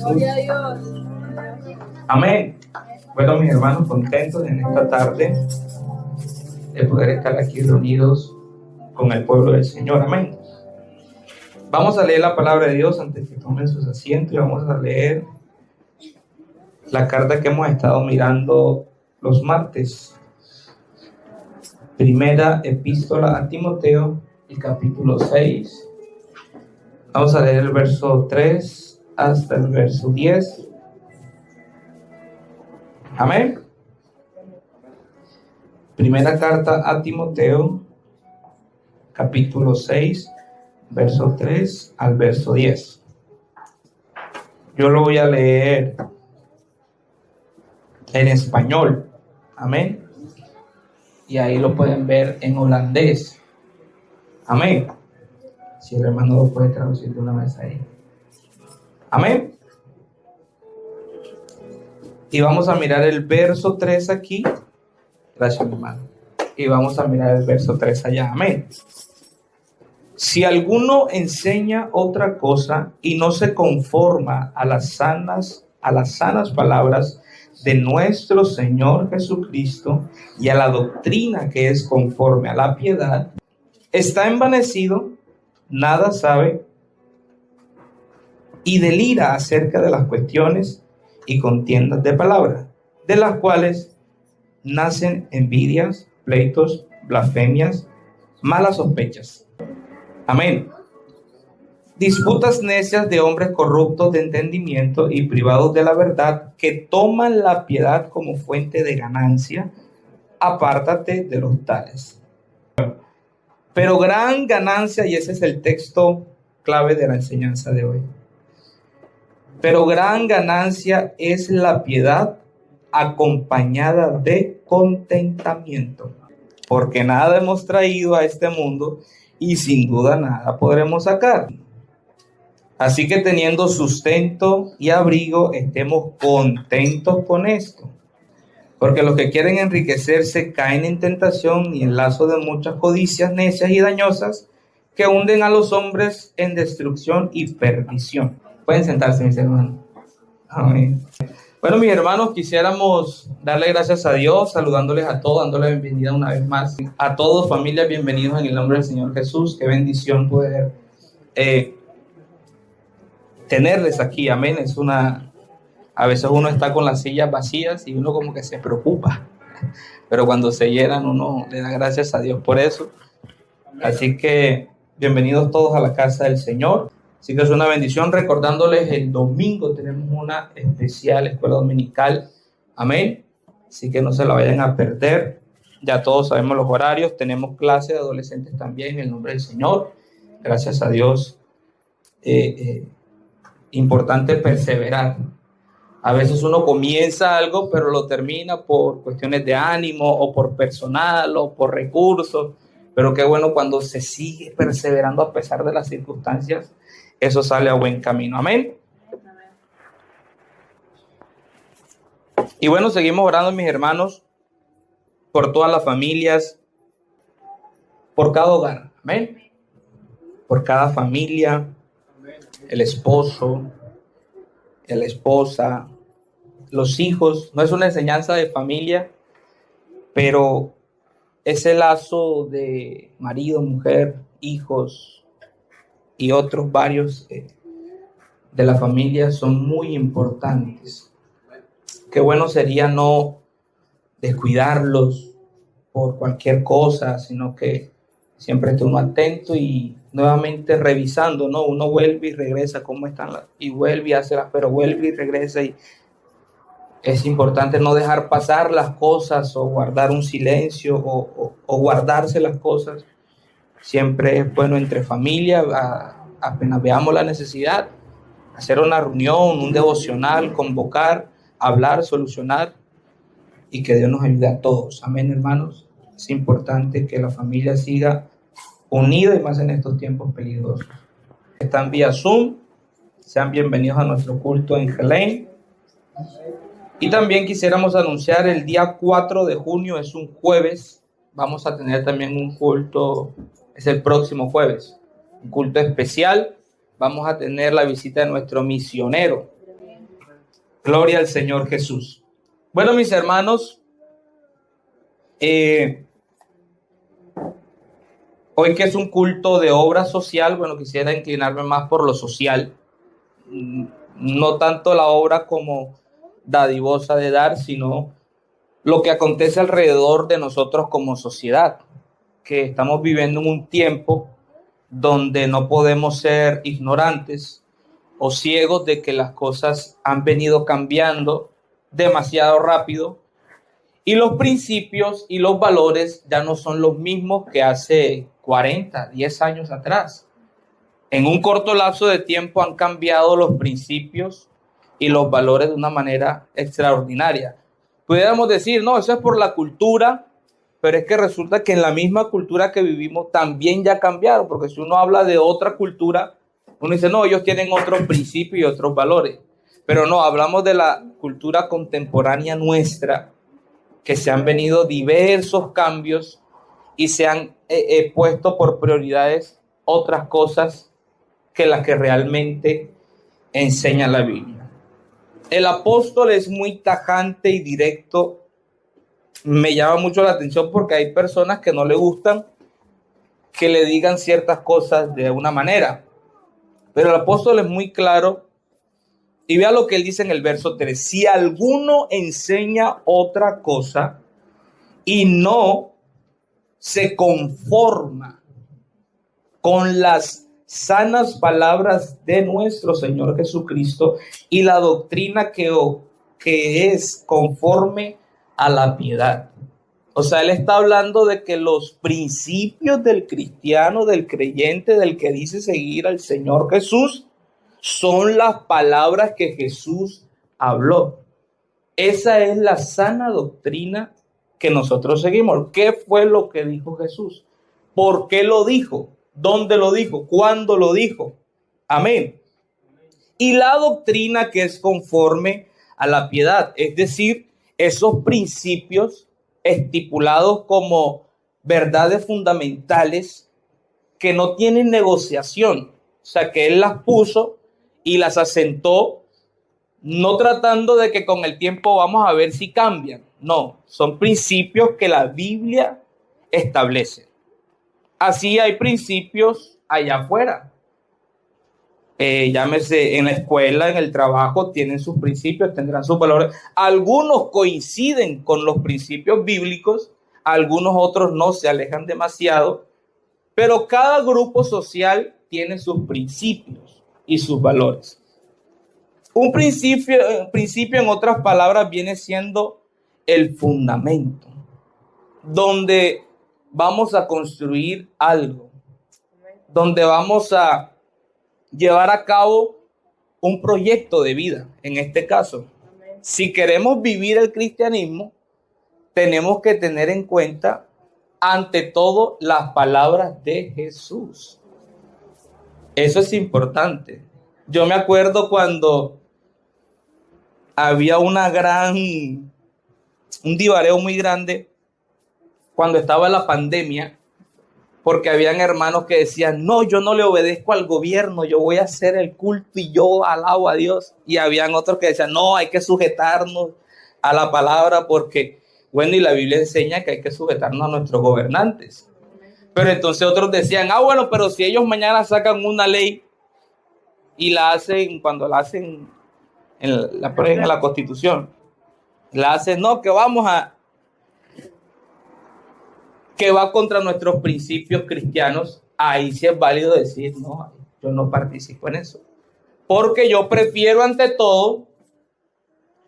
Jesús. Gloria a Dios. Amén. Bueno, mis hermanos, contentos en esta tarde de poder estar aquí reunidos con el pueblo del Señor. Amén. Vamos a leer la palabra de Dios antes que tomen sus asientos y vamos a leer la carta que hemos estado mirando los martes. Primera epístola a Timoteo, el capítulo 6. Vamos a leer el verso 3 hasta el verso 10. Amén. Primera carta a Timoteo, capítulo 6, verso 3 al verso 10. Yo lo voy a leer en español. Amén. Y ahí lo pueden ver en holandés. Amén. Si el hermano lo puede traducir de una vez ahí. Amén. Y vamos a mirar el verso 3 aquí. Gracias, mi hermano. Y vamos a mirar el verso 3 allá. Amén. Si alguno enseña otra cosa y no se conforma a las sanas palabras de nuestro Señor Jesucristo y a la doctrina que es conforme a la piedad, está envanecido, nada sabe y delira acerca de las cuestiones y contiendas de palabra, de las cuales nacen envidias, pleitos, blasfemias, malas sospechas. Amén. Disputas necias de hombres corruptos de entendimiento y privados de la verdad, que toman la piedad como fuente de ganancia. Apártate de los tales. Pero gran ganancia, y ese es el texto clave de la enseñanza de hoy. Pero gran ganancia es la piedad acompañada de contentamiento, porque nada hemos traído a este mundo y sin duda nada podremos sacar. Así que teniendo sustento y abrigo, estemos contentos con esto. Porque los que quieren enriquecerse caen en tentación y en lazo de muchas codicias necias y dañosas que hunden a los hombres en destrucción y perdición. Pueden sentarse, mis hermanos. Amén. Bueno, mis hermanos, quisiéramos darle gracias a Dios, saludándoles a todos, dándoles bienvenida una vez más. A todos, familia, bienvenidos en el nombre del Señor Jesús. Qué bendición poder tenerles aquí. Amén. A veces uno está con las sillas vacías y uno como que se preocupa. Pero cuando se llenan, uno le da gracias a Dios por eso. Así que bienvenidos todos a la casa del Señor. Así que es una bendición, recordándoles el domingo tenemos una especial escuela dominical. Amén. Así que no se la vayan a perder. Ya todos sabemos los horarios. Tenemos clase de adolescentes también en el nombre del Señor. Gracias a Dios. Importante perseverar. A veces uno comienza algo, pero lo termina por cuestiones de ánimo o por personal o por recursos. Pero qué bueno cuando se sigue perseverando a pesar de las circunstancias. Eso sale a buen camino. Amén. Y bueno, seguimos orando, mis hermanos, por todas las familias, por cada hogar. Amén. Por cada familia, el esposo, la esposa, los hijos. No es una enseñanza de familia, pero ese lazo de marido, mujer, hijos y otros varios de la familia son muy importantes. Qué bueno sería no descuidarlos por cualquier cosa, sino que siempre esté uno atento y nuevamente revisando, ¿no? Uno vuelve y regresa, ¿cómo están? Y vuelve y hace pero vuelve y regresa. Y es importante no dejar pasar las cosas o guardar un silencio o guardarse las cosas. Siempre es bueno entre familia, apenas veamos la necesidad, hacer una reunión, un devocional, convocar, hablar, solucionar y que Dios nos ayude a todos. Amén, hermanos. Es importante que la familia siga unida y más en estos tiempos peligrosos. Están vía Zoom. Sean bienvenidos a nuestro culto en Helén. Y también quisiéramos anunciar el día 4 de junio, es un jueves. Vamos a tener también un culto, es el próximo jueves, un culto especial. Vamos a tener la visita de nuestro misionero. Gloria al Señor Jesús. Bueno, mis hermanos, hoy que es un culto de obra social, bueno, quisiera inclinarme más por lo social, no tanto la obra como dadivosa de dar, sino lo que acontece alrededor de nosotros como sociedad, que estamos viviendo en un tiempo donde no podemos ser ignorantes o ciegos de que las cosas han venido cambiando demasiado rápido y los principios y los valores ya no son los mismos que hace 10 años atrás. En un corto lapso de tiempo han cambiado los principios y los valores de una manera extraordinaria. Pudiéramos decir, no, eso es por la cultura, pero es que resulta que en la misma cultura que vivimos también ya cambiaron, porque si uno habla de otra cultura, uno dice, no, ellos tienen otros principios y otros valores, pero no, hablamos de la cultura contemporánea nuestra, que se han venido diversos cambios y se han puesto por prioridades otras cosas que las que realmente enseña la Biblia. El apóstol es muy tajante y directo. Me llama mucho la atención porque hay personas que no le gustan que le digan ciertas cosas de una manera. Pero el apóstol es muy claro y vea lo que él dice en el verso 3. Si alguno enseña otra cosa y no se conforma con las sanas palabras de nuestro Señor Jesucristo y la doctrina que es conforme a la piedad. O sea, él está hablando de que los principios del cristiano, del creyente, del que dice seguir al Señor Jesús, son las palabras que Jesús habló. Esa es la sana doctrina que nosotros seguimos. ¿Qué fue lo que dijo Jesús? ¿Por qué lo dijo? ¿Dónde lo dijo? ¿Cuándo lo dijo? Amén. Y la doctrina que es conforme a la piedad, es decir, esos principios estipulados como verdades fundamentales que no tienen negociación. O sea, que él las puso y las asentó, no tratando de que con el tiempo vamos a ver si cambian. No, son principios que la Biblia establece. Así hay principios allá afuera. Llámese en la escuela, en el trabajo, tienen sus principios, tendrán sus valores. Algunos coinciden con los principios bíblicos, algunos otros no, se alejan demasiado, pero cada grupo social tiene sus principios y sus valores. Un principio, en otras palabras, viene siendo el fundamento, donde vamos a construir algo, donde vamos a llevar a cabo un proyecto de vida, en este caso. Si queremos vivir el cristianismo, tenemos que tener en cuenta, ante todo, las palabras de Jesús. Eso es importante. Yo me acuerdo cuando había un divareo muy grande, cuando estaba la pandemia, porque habían hermanos que decían, no, yo no le obedezco al gobierno, yo voy a hacer el culto y yo alabo a Dios. Y habían otros que decían, no, hay que sujetarnos a la palabra porque, bueno, y la Biblia enseña que hay que sujetarnos a nuestros gobernantes. Pero entonces otros decían, bueno, pero si ellos mañana sacan una ley y la hacen, cuando la hacen, la ponen en la Constitución, la hacen, no, que va contra nuestros principios cristianos, ahí sí es válido decir, no, yo no participo en eso. Porque yo prefiero ante todo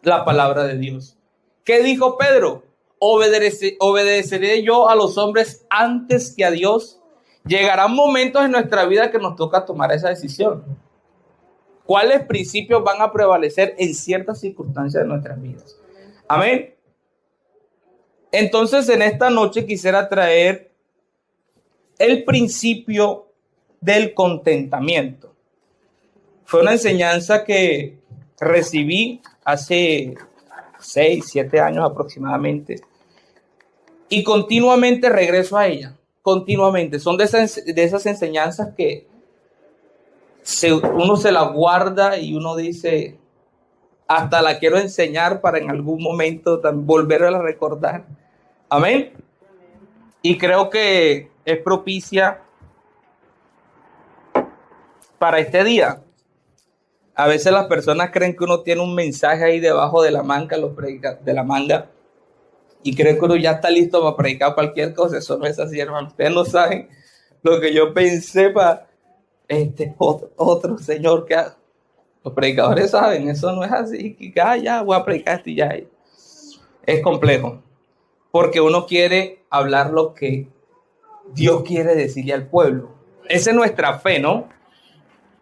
la palabra de Dios. ¿Qué dijo Pedro? Obedeceré yo a los hombres antes que a Dios. Llegarán momentos en nuestra vida que nos toca tomar esa decisión. ¿Cuáles principios van a prevalecer en ciertas circunstancias de nuestras vidas? Amén. Entonces, en esta noche quisiera traer el principio del contentamiento. Fue una enseñanza que recibí hace 6, 7 años aproximadamente y continuamente regreso a ella, continuamente. Son de esas enseñanzas que uno se la guarda y uno dice, Hasta la quiero enseñar para en algún momento volver a recordar. Amén. Y creo que es propicia para este día. A veces las personas creen que uno tiene un mensaje ahí debajo de la manga, de la manga, y creen que uno ya está listo para predicar cualquier cosa. Eso no es así, hermano. Ustedes no saben lo que yo pensé para otro señor que los predicadores saben, eso no es así, que ya voy a predicar esto y ya. Es complejo, porque uno quiere hablar lo que Dios quiere decirle al pueblo. Esa es nuestra fe, ¿no?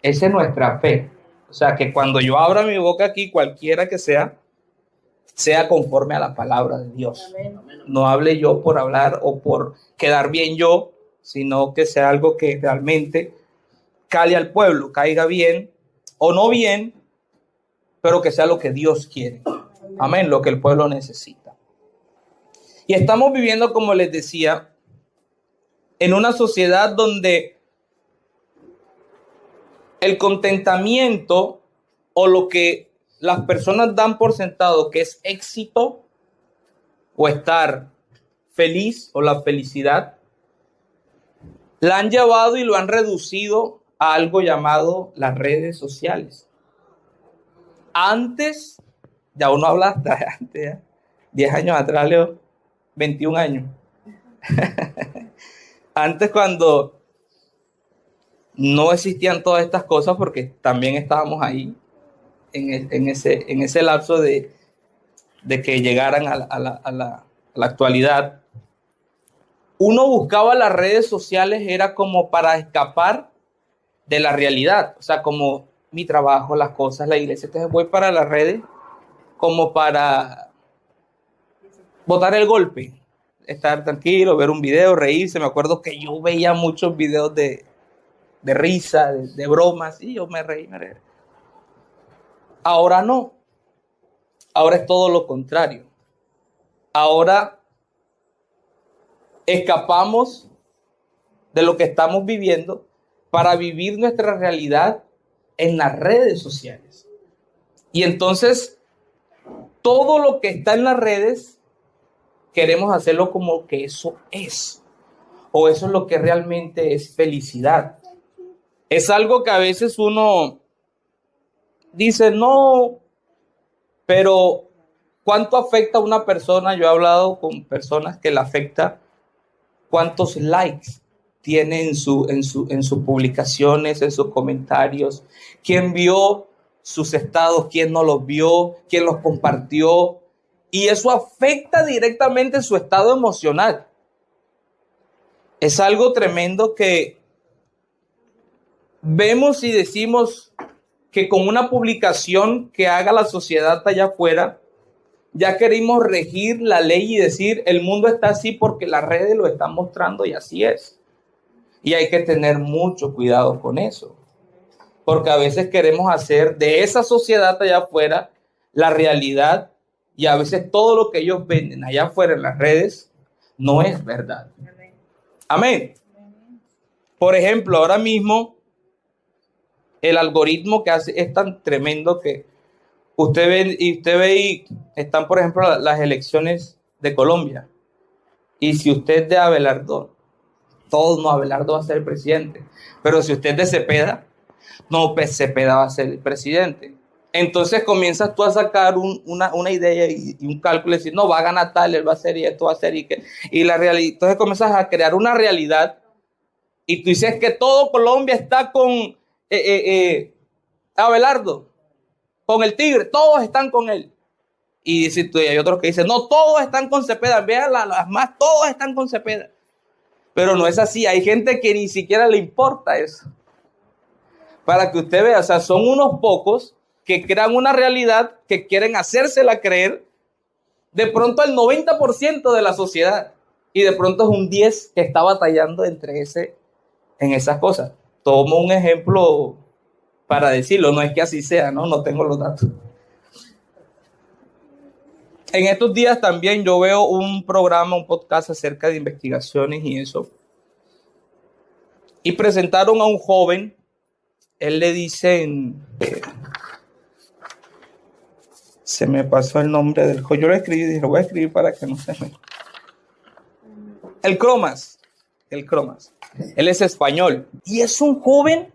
Esa es nuestra fe. O sea, que cuando yo abra mi boca aquí, cualquiera que sea conforme a la palabra de Dios. No hable yo por hablar o por quedar bien yo, sino que sea algo que realmente cale al pueblo, caiga bien o no bien, pero que sea lo que Dios quiere. Amén, lo que el pueblo necesita. Y estamos viviendo, como les decía, en una sociedad donde el contentamiento o lo que las personas dan por sentado que es éxito o estar feliz o la felicidad, la han llevado y lo han reducido a algo llamado las redes sociales. Antes, ya uno habla hasta antes, 10 años atrás, Leo, 21 años. Antes, cuando no existían todas estas cosas, porque también estábamos ahí en ese lapso de que llegaran a la actualidad, uno buscaba las redes sociales, era como para escapar de la realidad, o sea, como mi trabajo, las cosas, la iglesia. Entonces voy para las redes como para botar el golpe, estar tranquilo, ver un video, reírse. Me acuerdo que yo veía muchos videos de risa, de bromas, y yo me reí. Ahora no, ahora es todo lo contrario. Ahora escapamos de lo que estamos viviendo para vivir nuestra realidad en las redes sociales. Y entonces, todo lo que está en las redes, queremos hacerlo como que eso es, o eso es lo que realmente es felicidad. Es algo que a veces uno dice, no, pero ¿cuánto afecta a una persona? Yo he hablado con personas que le afecta cuántos likes tiene en sus publicaciones, en sus comentarios, quién vio sus estados, quién no los vio, quién los compartió, y eso afecta directamente su estado emocional. Es algo tremendo que vemos y decimos que con una publicación que haga la sociedad allá afuera, ya queremos regir la ley y decir, el mundo está así porque las redes lo están mostrando y así es. Y hay que tener mucho cuidado con eso, porque a veces queremos hacer de esa sociedad allá afuera la realidad, y a veces todo lo que ellos venden allá afuera en las redes no es verdad. Amén. Por ejemplo, ahora mismo el algoritmo que hace es tan tremendo que usted ve y están, por ejemplo, las elecciones de Colombia. Y si usted es de Abelardo, todos no, Abelardo va a ser el presidente. Pero si usted es de Cepeda, no, pues Cepeda va a ser el presidente. Entonces comienzas tú a sacar una idea y un cálculo y decir, no, va a ganar tal, él va a hacer y esto va a hacer y la realidad. Entonces comienzas a crear una realidad y tú dices que todo Colombia está con Abelardo, con el Tigre, todos están con él. Y hay otros que dicen, no, todos están con Cepeda, vean las más, todos están con Cepeda. Pero no es así, hay gente que ni siquiera le importa eso. Para que usted vea, o sea, son unos pocos que crean una realidad que quieren hacérsela creer de pronto al 90% de la sociedad. Y de pronto es un 10 que está batallando en esas cosas. Tomo un ejemplo para decirlo, no es que así sea, no tengo los datos. En estos días también yo veo un programa, un podcast acerca de investigaciones y eso. Y presentaron a un joven, él le dicen Se me pasó el nombre del joven. Yo lo escribí y dije, lo voy a escribir para que no se me... El Cromas. El Cromas. Él es español. Y es un joven.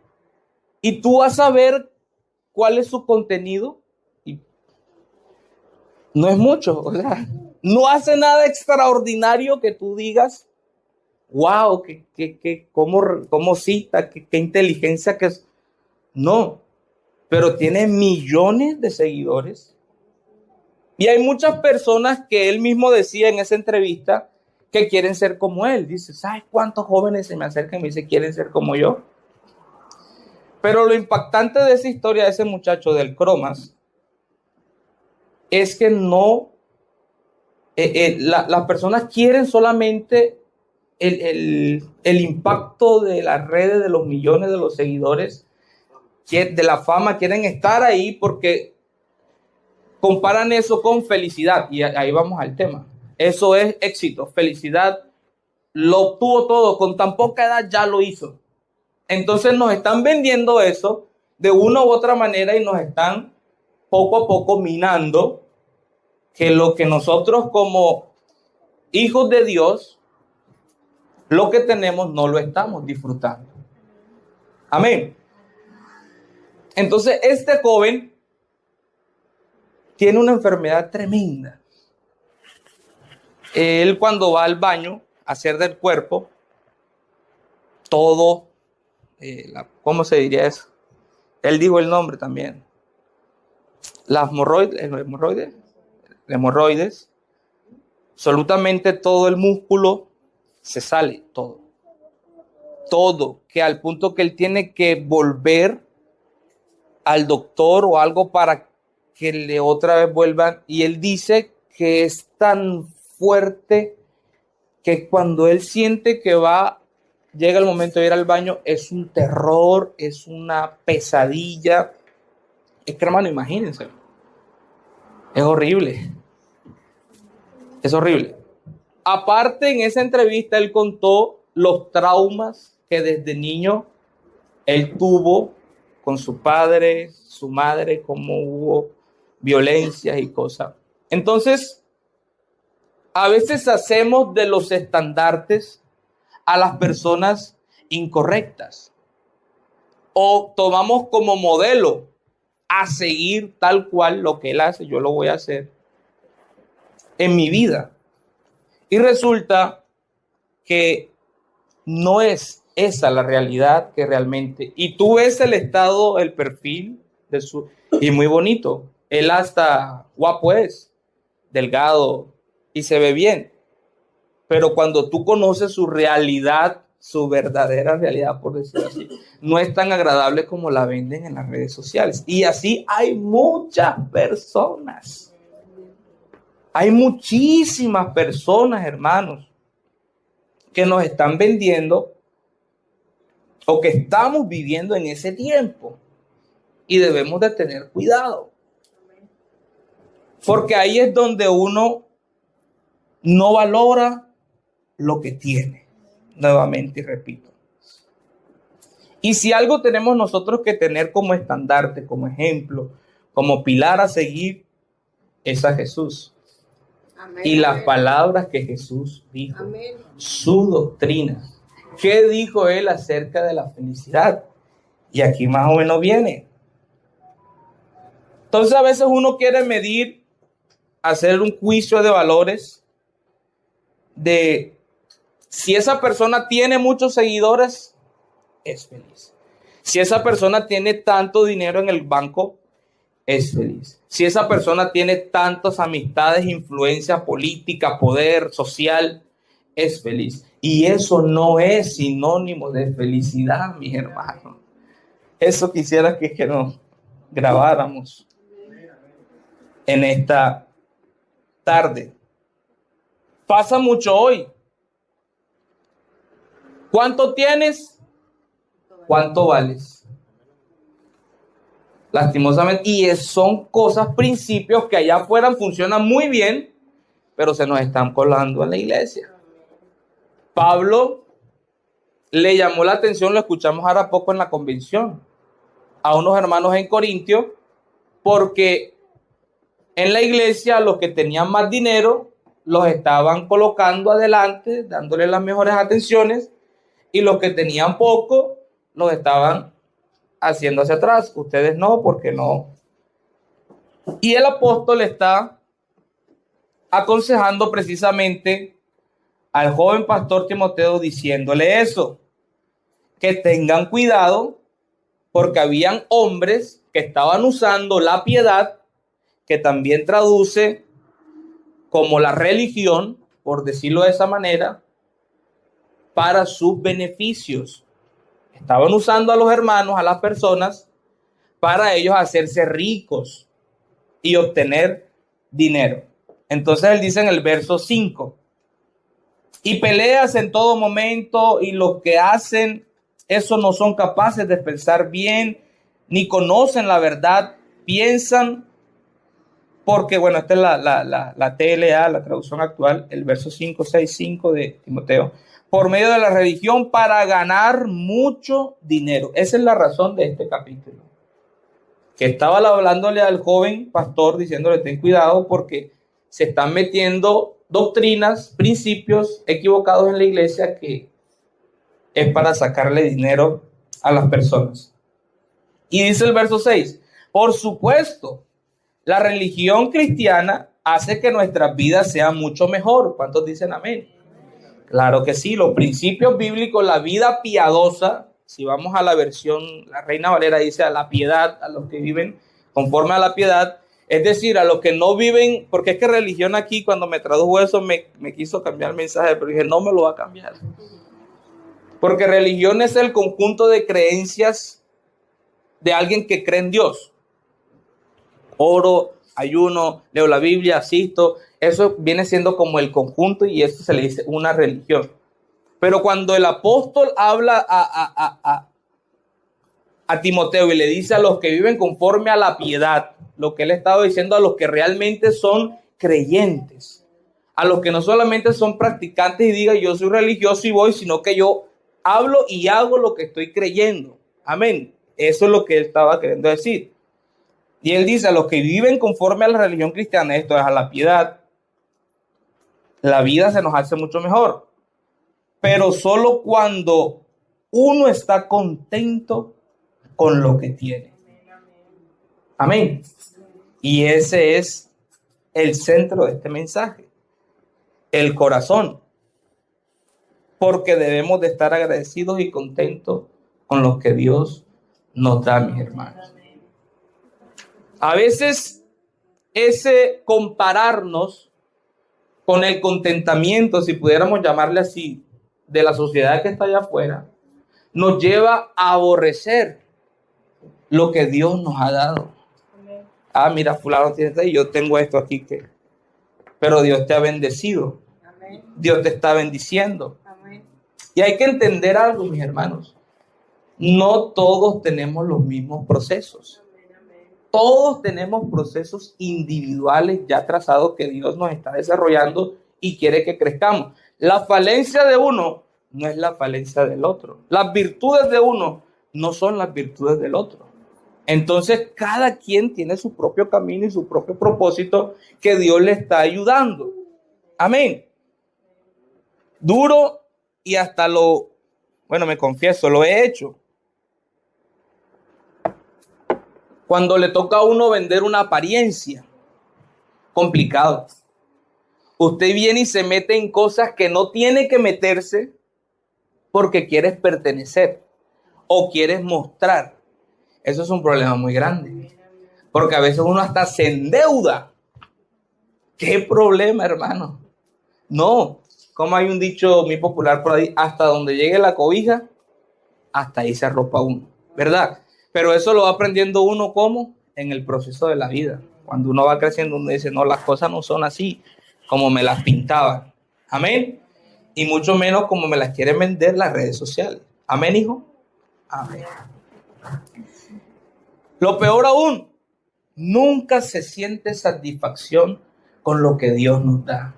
Y tú vas a ver cuál es su contenido. Y no es mucho. O sea, no hace nada extraordinario que tú digas, wow, cómo cita, qué inteligencia que es. No. Pero tiene millones de seguidores. Y hay muchas personas que él mismo decía en esa entrevista que quieren ser como él. Dice, ¿sabes cuántos jóvenes se me acercan y me dicen quieren ser como yo? Pero lo impactante de esa historia de ese muchacho del Cromas es que no, las personas quieren solamente el impacto de las redes, de los millones de los seguidores, de la fama, quieren estar ahí porque comparan eso con felicidad. Y ahí vamos al tema. Eso es éxito, felicidad. Lo obtuvo todo, con tan poca edad ya lo hizo. Entonces nos están vendiendo eso de una u otra manera y nos están poco a poco minando que lo que nosotros como hijos de Dios, lo que tenemos no lo estamos disfrutando. Amén. Entonces este joven tiene una enfermedad tremenda. Él cuando va al baño a hacer del cuerpo, todo, ¿cómo se diría eso? Él dijo el nombre también. Las hemorroides, absolutamente todo el músculo se sale, todo, que al punto que él tiene que volver al doctor o algo para que le otra vez vuelvan. Y él dice que es tan fuerte que cuando él siente que llega el momento de ir al baño, es un terror, es una pesadilla. Es que, hermano, imagínense. Es horrible. Es horrible. Aparte, en esa entrevista, él contó los traumas que desde niño él tuvo con su padre, su madre, cómo hubo violencias y cosas. Entonces, a veces hacemos de los estandartes a las personas incorrectas o tomamos como modelo a seguir tal cual lo que él hace, yo lo voy a hacer en mi vida. Y resulta que no es esa la realidad que realmente. Y tú ves el estado, el perfil de su. Y muy bonito. Él hasta guapo es, delgado y se ve bien. Pero cuando tú conoces su realidad, su verdadera realidad, por decirlo así, no es tan agradable como la venden en las redes sociales. Y así hay muchas personas. Hay muchísimas personas, hermanos, que nos están vendiendo o que estamos viviendo en ese tiempo. Y debemos de tener cuidado. Porque ahí es donde uno no valora lo que tiene. Nuevamente, y repito. Y si algo tenemos nosotros que tener como estandarte, como ejemplo, como pilar a seguir, es a Jesús. Amén. Y las palabras que Jesús dijo. Amén. Su doctrina. ¿Qué dijo él acerca de la felicidad? Y aquí más o menos viene. Entonces a veces uno quiere medir, hacer un juicio de valores de si esa persona tiene muchos seguidores, es feliz. Si esa persona tiene tanto dinero en el banco, es feliz. Si esa persona tiene tantas amistades, influencia política, poder social, es feliz. Y eso no es sinónimo de felicidad, mis hermanos. Eso quisiera que nos grabáramos en esta tarde. Pasa mucho hoy. ¿Cuánto tienes? ¿Cuánto vales? Lastimosamente. Y son cosas, principios que allá afuera funcionan muy bien, pero se nos están colando en la iglesia. Pablo le llamó la atención, lo escuchamos ahora poco en la convención, a unos hermanos en Corintio, porque en la iglesia, los que tenían más dinero los estaban colocando adelante, dándole las mejores atenciones, y los que tenían poco los estaban haciendo hacia atrás. Ustedes no, porque no. Y el apóstol está aconsejando precisamente al joven pastor Timoteo, diciéndole eso, que tengan cuidado, porque habían hombres que estaban usando la piedad, que también traduce como la religión, por decirlo de esa manera, para sus beneficios. Estaban usando a los hermanos, a las personas, para ellos hacerse ricos y obtener dinero. Entonces él dice en el verso 5, y peleas en todo momento, y los que hacen eso no son capaces de pensar bien, ni conocen la verdad, piensan, porque bueno, esta es la TLA, la traducción actual, el verso 5, 6, 5 de Timoteo, por medio de la religión para ganar mucho dinero. Esa es la razón de este capítulo, que estaba hablándole al joven pastor, diciéndole ten cuidado porque se están metiendo doctrinas, principios equivocados en la iglesia que es para sacarle dinero a las personas. Y dice el verso 6, por supuesto, la religión cristiana hace que nuestras vidas sean mucho mejor. ¿Cuántos dicen amén? Claro que sí, los principios bíblicos, la vida piadosa, si vamos a la versión, la Reina Valera dice a la piedad, a los que viven conforme a la piedad, es decir, a los que no viven, porque es que religión aquí, cuando me tradujo eso, me quiso cambiar el mensaje, pero dije, no me lo va a cambiar. Porque religión es el conjunto de creencias de alguien que cree en Dios. Oro, ayuno, leo la Biblia, asisto. Eso viene siendo como el conjunto y eso se le dice una religión. Pero cuando el apóstol habla a Timoteo y le dice a los que viven conforme a la piedad, lo que él estaba diciendo a los que realmente son creyentes, a los que no solamente son practicantes y digan yo soy religioso y voy, sino que yo hablo y hago lo que estoy creyendo. Amén. Eso es lo que él estaba queriendo decir. Y él dice a los que viven conforme a la religión cristiana, esto es a la piedad, la vida se nos hace mucho mejor. Pero solo cuando uno está contento con lo que tiene. Amén. Y ese es el centro de este mensaje. El corazón. Porque debemos de estar agradecidos y contentos con lo que Dios nos da, mis hermanos. A veces ese compararnos con el contentamiento, si pudiéramos llamarle así, de la sociedad que está allá afuera, nos lleva a aborrecer lo que Dios nos ha dado. Ah, mira, fulano tiene esto y yo tengo esto aquí que... Pero Dios te ha bendecido. Amén. Dios te está bendiciendo. Amén. Y hay que entender algo, mis hermanos. No todos tenemos los mismos procesos. Todos tenemos procesos individuales ya trazados que Dios nos está desarrollando y quiere que crezcamos. La falencia de uno no es la falencia del otro. Las virtudes de uno no son las virtudes del otro. Entonces, cada quien tiene su propio camino y su propio propósito que Dios le está ayudando. Amén. Duro y hasta me confieso, lo he hecho. Cuando le toca a uno vender una apariencia, complicado. Usted viene y se mete en cosas que no tiene que meterse porque quieres pertenecer o quieres mostrar. Eso es un problema muy grande. Porque a veces uno hasta se endeuda. ¿Qué problema, hermano? No, como hay un dicho muy popular por ahí, hasta donde llegue la cobija, hasta ahí se arropa uno, ¿verdad? Pero eso lo va aprendiendo uno como en el proceso de la vida. Cuando uno va creciendo, uno dice, no, las cosas no son así como me las pintaban. Amén. Y mucho menos como me las quieren vender las redes sociales. Amén, hijo. Amén. Lo peor aún, nunca se siente satisfacción con lo que Dios nos da.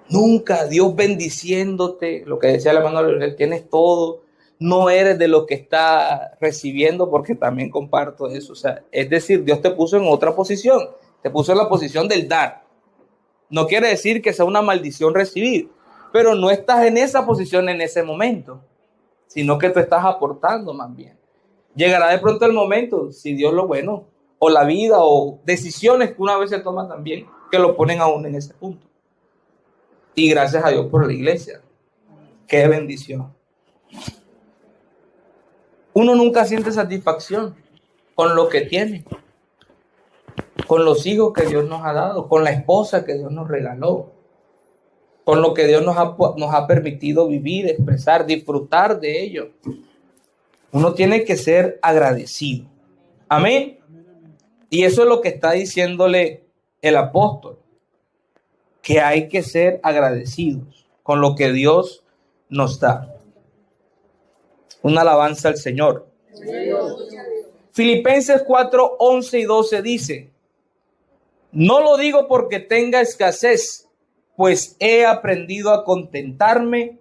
Nunca Dios bendiciéndote, lo que decía la hermana Leonel, tienes todo. No eres de lo que está recibiendo, porque también comparto eso. O sea, es decir, Dios te puso en otra posición. Te puso en la posición del dar. No quiere decir que sea una maldición recibir, pero no estás en esa posición en ese momento, sino que tú estás aportando más bien. Llegará de pronto el momento, si Dios lo bueno, o la vida, o decisiones que una vez se toman también, que lo ponen aún en ese punto. Y gracias a Dios por la iglesia. Qué bendición. Uno nunca siente satisfacción con lo que tiene, con los hijos que Dios nos ha dado, con la esposa que Dios nos regaló, con lo que Dios nos ha permitido vivir, expresar, disfrutar de ello. Uno tiene que ser agradecido. Amén. Y eso es lo que está diciéndole el apóstol, que hay que ser agradecidos con lo que Dios nos da. Una alabanza al Señor. Filipenses 4, 11 y 12 dice: no lo digo porque tenga escasez, pues he aprendido a contentarme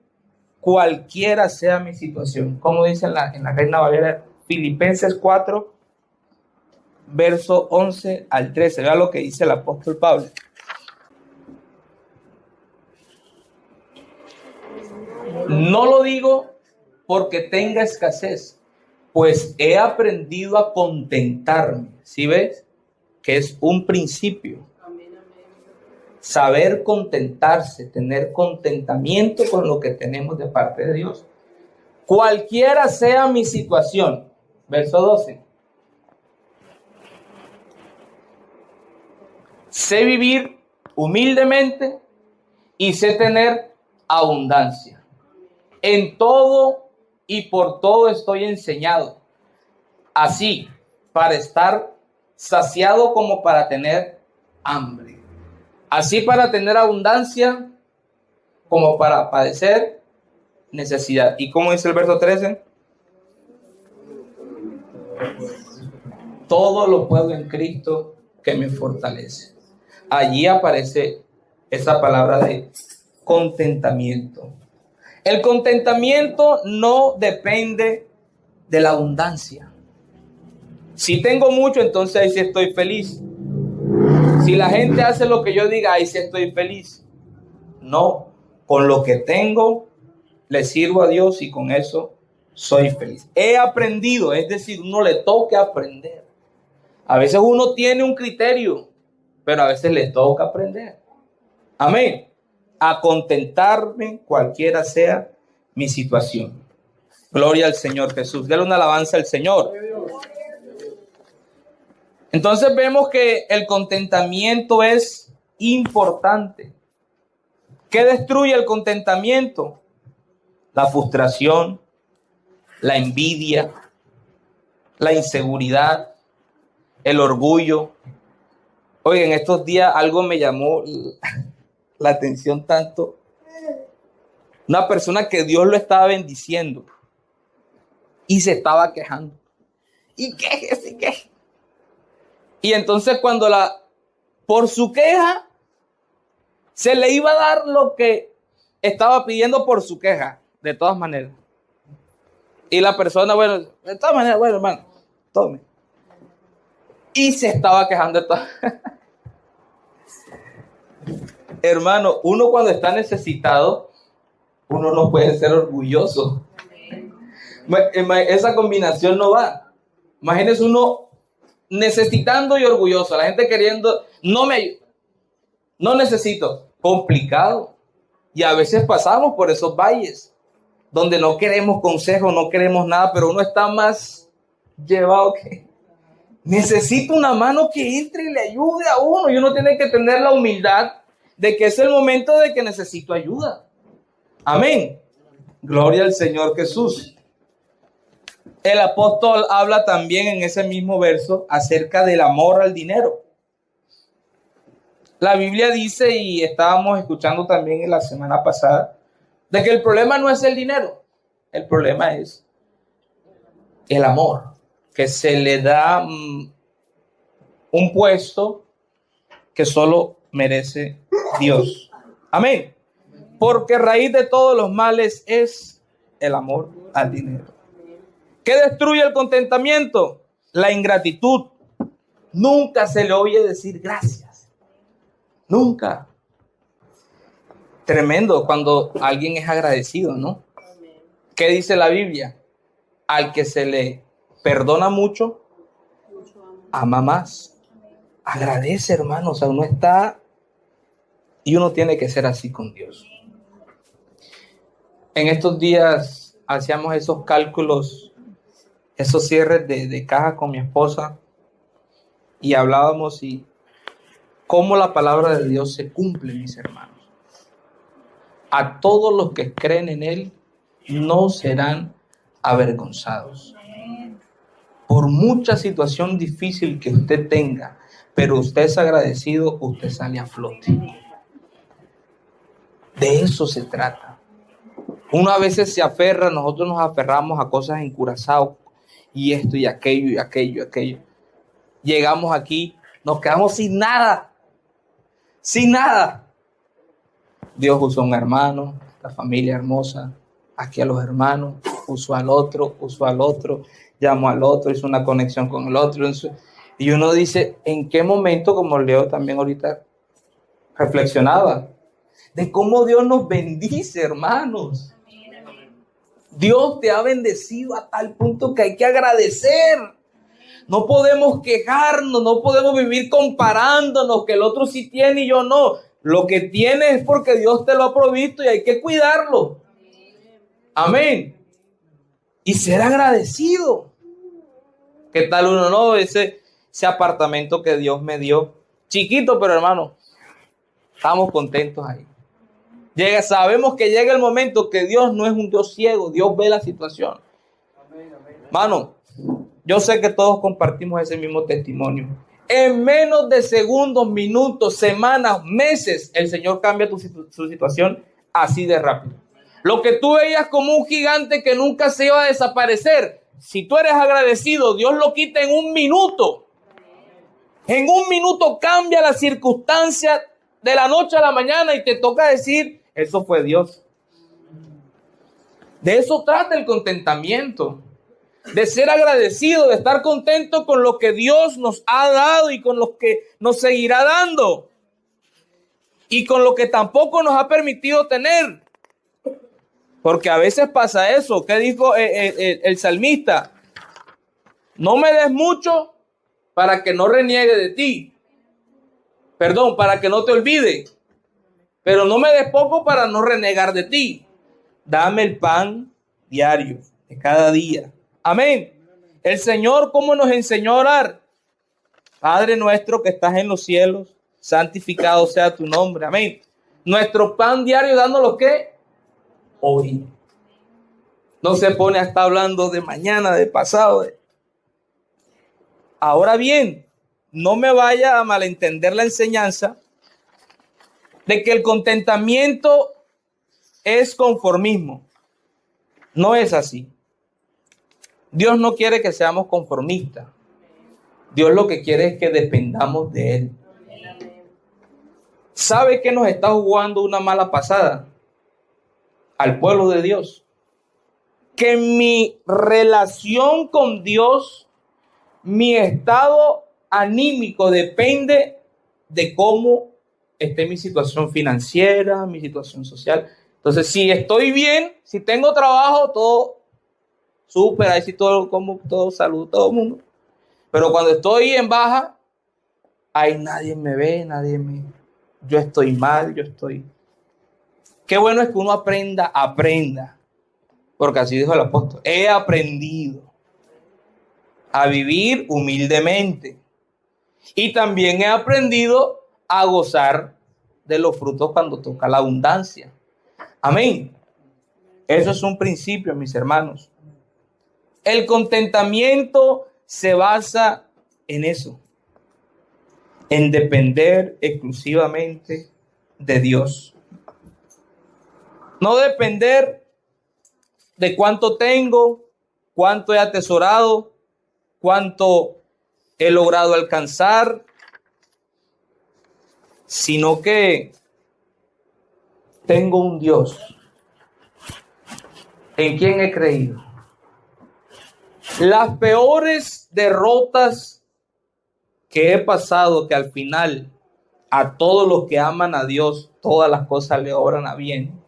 cualquiera sea mi situación. Como dice en la Reina Valera, Filipenses 4, verso 11 al 13. Vea lo que dice el apóstol Pablo. No lo digo porque tenga escasez, pues he aprendido a contentarme. ¿Sí ves? Que es un principio. Saber contentarse, tener contentamiento con lo que tenemos de parte de Dios. Cualquiera sea mi situación. Verso 12. Sé vivir humildemente y sé tener abundancia. En todo y por todo estoy enseñado, así para estar saciado como para tener hambre, así para tener abundancia como para padecer necesidad. ¿Y cómo dice el verso 13? Todo lo puedo en Cristo que me fortalece. Allí aparece esa palabra de contentamiento. El contentamiento no depende de la abundancia. Si tengo mucho, entonces ahí sí estoy feliz. Si la gente hace lo que yo diga, ahí sí estoy feliz. No, con lo que tengo, le sirvo a Dios y con eso soy feliz. He aprendido, es decir, uno le toca aprender. A veces uno tiene un criterio, pero a veces le toca aprender. Amén. A contentarme cualquiera sea mi situación. Gloria al Señor Jesús. Dale una alabanza al Señor. Entonces vemos que el contentamiento es importante. ¿Qué destruye el contentamiento? La frustración, la envidia, la inseguridad, el orgullo. Oye, en estos días algo me llamó la atención tanto. Una persona que Dios lo estaba bendiciendo y se estaba quejando. ¿Y qué? ¿Y qué? Y entonces cuando por su queja se le iba a dar lo que estaba pidiendo por su queja, de todas maneras. Y la persona, bueno, de todas maneras, bueno, hermano, tome. Y se estaba quejando de todo. Hermano, uno cuando está necesitado, uno no puede ser orgulloso. Esa combinación no va. Imagínese uno necesitando y orgulloso. La gente queriendo, no me ayuda, no necesito. Complicado. Y a veces pasamos por esos valles donde no queremos consejo, no queremos nada, pero uno está más llevado que necesita una mano que entre y le ayude a uno. Y uno tiene que tener la humildad de que es el momento de que necesito ayuda. Amén. Gloria al Señor Jesús. El apóstol habla también en ese mismo verso acerca del amor al dinero. La Biblia dice, y estábamos escuchando también en la semana pasada, de que el problema no es el dinero, el problema es el amor, que se le da un puesto que solo merece Dios. Amén. Porque raíz de todos los males es el amor al dinero. ¿Qué destruye el contentamiento? La ingratitud, Nunca se le oye decir gracias. Nunca. Tremendo cuando alguien es agradecido, ¿no? ¿Qué dice la Biblia? Al que se le perdona mucho, ama más. Agradece, hermano. O sea, uno está y uno tiene que ser así con Dios. En estos días hacíamos esos cálculos, esos cierres de caja con mi esposa y hablábamos y cómo la palabra de Dios se cumple, mis hermanos. A todos los que creen en Él no serán avergonzados. Por mucha situación difícil que usted tenga, pero usted es agradecido, usted sale a flote. De eso se trata. Uno a veces se aferra, nosotros nos aferramos a cosas en Curazao, y esto y aquello y aquello y aquello. Llegamos aquí, nos quedamos sin nada. Sin nada. Dios usó un hermano, la familia hermosa, aquí a los hermanos, usó al otro, llamó al otro, hizo una conexión con el otro. Y uno dice, ¿en qué momento, como Leo también ahorita reflexionaba, de cómo Dios nos bendice, hermanos? Dios te ha bendecido a tal punto que hay que agradecer. No podemos quejarnos, no podemos vivir comparándonos, que el otro sí tiene y yo no. Lo que tiene es porque Dios te lo ha provisto y hay que cuidarlo. Amén. Y ser agradecido. ¿Qué tal uno? No, ese apartamento que Dios me dio, chiquito, pero hermano, estamos contentos ahí. Sabemos que llega el momento que Dios no es un Dios ciego, Dios ve la situación. Hermano, yo sé que todos compartimos ese mismo testimonio. En menos de segundos, minutos, semanas, meses, el Señor cambia su situación así de rápido. Lo que tú veías como un gigante que nunca se iba a desaparecer, si tú eres agradecido, Dios lo quita en un minuto. En un minuto cambia la circunstancia de la noche a la mañana y te toca decir, eso fue Dios. De eso trata el contentamiento. De ser agradecido, de estar contento con lo que Dios nos ha dado y con lo que nos seguirá dando. Y con lo que tampoco nos ha permitido tener. Porque a veces pasa eso. ¿Qué dijo el salmista? No me des mucho para que no reniegue de ti. Perdón, para que no te olvide. Pero no me des poco para no renegar de ti. Dame el pan diario de cada día. Amén. El Señor, ¿cómo nos enseñó a orar? Padre nuestro que estás en los cielos, santificado sea tu nombre. Amén. Nuestro pan diario, dándolo ¿qué? Hoy. No se pone a estar hablando de mañana, de pasado. Ahora bien, no me vaya a malentender la enseñanza de que el contentamiento es conformismo. No es así. Dios no quiere que seamos conformistas. Dios lo que quiere es que dependamos de Él. ¿Sabe qué nos está jugando una mala pasada? Al pueblo de Dios. Que mi relación con Dios, mi estado anímico depende de cómo esté mi situación financiera, mi situación social. Entonces, si estoy bien, si tengo trabajo, todo súper, ahí sí todo, como todo salud, todo el mundo. Pero cuando estoy en baja, ahí nadie me ve, yo estoy mal, Qué bueno es que uno aprenda. Porque así dijo el apóstol, he aprendido a vivir humildemente. Y también he aprendido a gozar de los frutos cuando toca la abundancia. Amén. Eso es un principio, mis hermanos. El contentamiento se basa en eso, en depender exclusivamente de Dios. No depender de cuánto tengo, cuánto he atesorado, cuánto he logrado alcanzar, sino que tengo un Dios en quien he creído. Las peores derrotas que he pasado, que al final a todos los que aman a Dios, todas las cosas le obran a bien.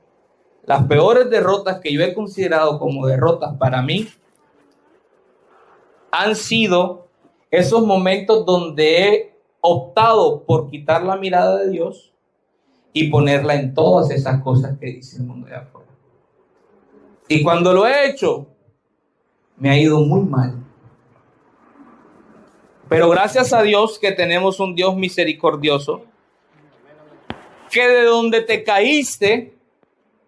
Las peores derrotas que yo he considerado como derrotas para mí han sido esos momentos donde he optado por quitar la mirada de Dios y ponerla en todas esas cosas que dice el mundo de afuera. Y cuando lo he hecho, me ha ido muy mal. Pero gracias a Dios que tenemos un Dios misericordioso, que de donde te caíste,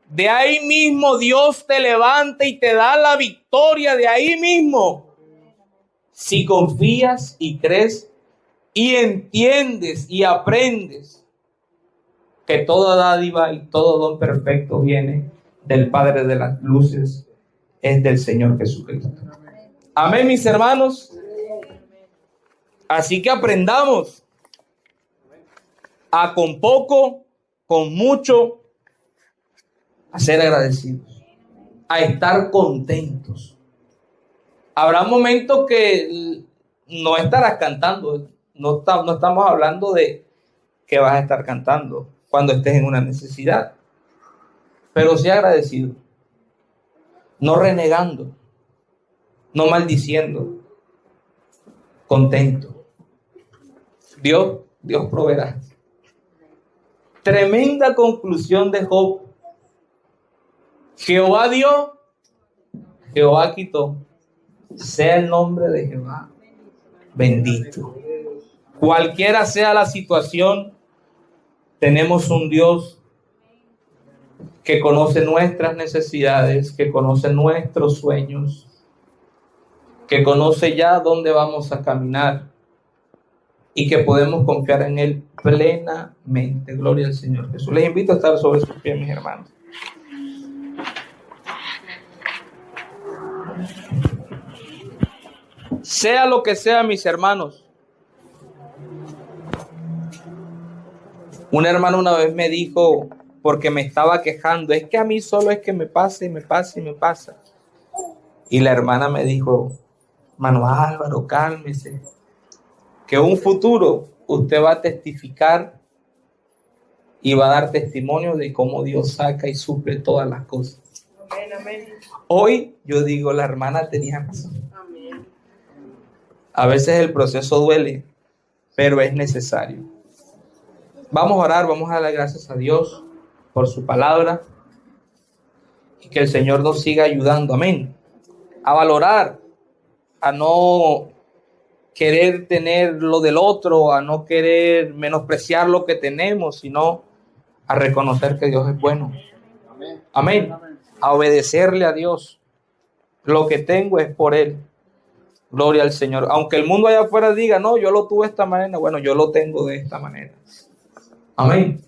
de ahí mismo Dios te levanta y te da la victoria de ahí mismo. Si confías y crees y entiendes y aprendes que toda dádiva y todo don perfecto viene del Padre de las luces, es del Señor Jesucristo. Amén, mis hermanos. Así que aprendamos a con poco, con mucho, a ser agradecidos, a estar contentos. Habrá momentos que no estarás cantando, no estamos hablando de que vas a estar cantando cuando estés en una necesidad, pero sí agradecido, no renegando, no maldiciendo, contento. Dios proveerá. Tremenda conclusión de Job. Jehová dio, Jehová quitó. Sea el nombre de Jehová bendito. Cualquiera sea la situación, tenemos un Dios que conoce nuestras necesidades, que conoce nuestros sueños, que conoce ya dónde vamos a caminar y que podemos confiar en Él plenamente. Gloria al Señor Jesús. Les invito a estar sobre sus pies, mis hermanos. Sea lo que sea, mis hermanos. Un hermano una vez me dijo, porque me estaba quejando, es que a mí solo es que me pasa y me pasa y me pasa. Y la hermana me dijo, hermano Álvaro, cálmese, que un futuro usted va a testificar y va a dar testimonio de cómo Dios saca y suple todas las cosas. Amén, amén. Hoy yo digo, la hermana tenía razón. Amén. A veces el proceso duele, pero es necesario. Vamos a orar, vamos a darle gracias a Dios por su palabra y que el Señor nos siga ayudando, amén, a valorar, a no querer tener lo del otro, a no querer menospreciar lo que tenemos, sino a reconocer que Dios es bueno. Amén. A obedecerle a Dios. Lo que tengo es por Él. Gloria al Señor. Aunque el mundo allá afuera diga, no, yo lo tuve de esta manera, bueno, yo lo tengo de esta manera. Amén.